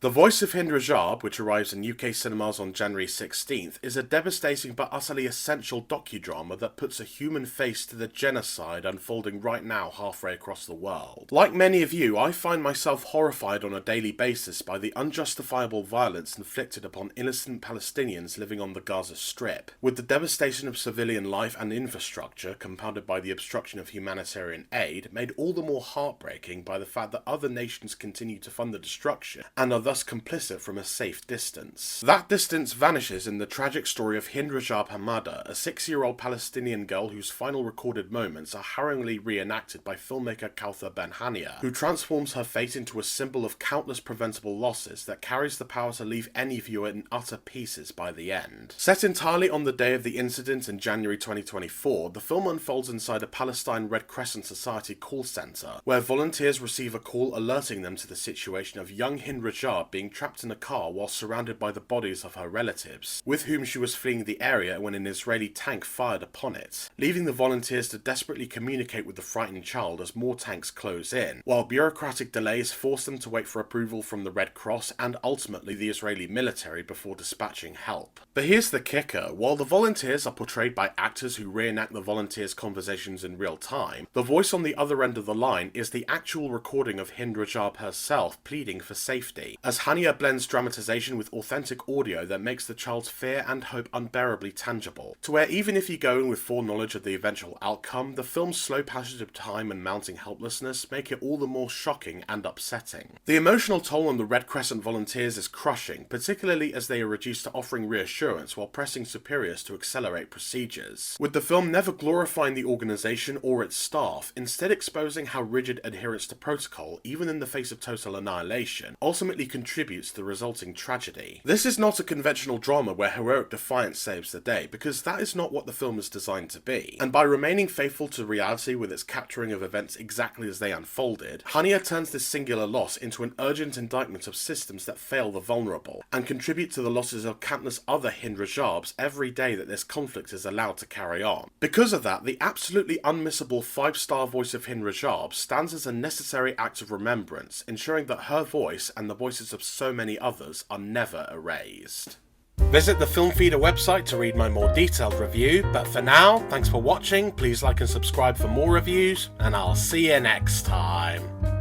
The Voice of Hind Rajab, which arrives in UK cinemas on January 16th, is a devastating but utterly essential docudrama that puts a human face to the genocide unfolding right now halfway across the world. Like many of you, I find myself horrified on a daily basis by the unjustifiable violence inflicted upon innocent Palestinians living on the Gaza Strip, with the devastation of civilian life and infrastructure, compounded by the obstruction of humanitarian aid, made all the more heartbreaking by the fact that other nations continue to fund the destruction and are thus complicit from a safe distance. That distance vanishes in the tragic story of Hind Rajab Hamada, a 6-year-old Palestinian girl whose final recorded moments are harrowingly reenacted by filmmaker Kauthar Ben-Hania, who transforms her fate into a symbol of countless preventable losses that carries the power to leave any viewer in utter pieces by the end. Set entirely on the day of the incident in January 2024, the film unfolds inside a Palestine Red Crescent Society call centre, where volunteers receive a call alerting them to the situation of young Hind Rajab being trapped in a car while surrounded by the bodies of her relatives, with whom she was fleeing the area when an Israeli tank fired upon it, leaving the volunteers to desperately communicate with the frightened child as more tanks close in, while bureaucratic delays force them to wait for approval from the Red Cross and ultimately the Israeli military before dispatching help. But here's the kicker: while the volunteers are portrayed by actors who reenact the volunteers' conversations in real time, the voice on the other end of the line is the actual recording of Hind Rajab herself pleading for safety, as Hania blends dramatization with authentic audio that makes the child's fear and hope unbearably tangible, to where even if you go in with foreknowledge of the eventual outcome, the film's slow passage of time and mounting helplessness make it all the more shocking and upsetting. The emotional toll on the Red Crescent volunteers is crushing, particularly as they are reduced to offering reassurance while pressing superiors to accelerate procedures, with the film never glorifying the organisation or its staff, instead exposing how rigid adherence to protocol, even in the face of total annihilation, ultimately contributes to the resulting tragedy. This is not a conventional drama where heroic defiance saves the day, because that is not what the film is designed to be, and by remaining faithful to reality with its capturing of events exactly as they unfolded, Hania turns this singular loss into an urgent indictment of systems that fail the vulnerable, and contribute to the losses of countless other Hind Rajabs every day that this conflict is allowed to carry on. Because of that, the absolutely unmissable 5-star voice of Hind Rajab stands as a necessary act of remembrance, ensuring that her voice and the voices of so many others are never erased. Visit the Film Feeder website to read my more detailed review, but for now, thanks for watching, please like and subscribe for more reviews, and I'll see you next time.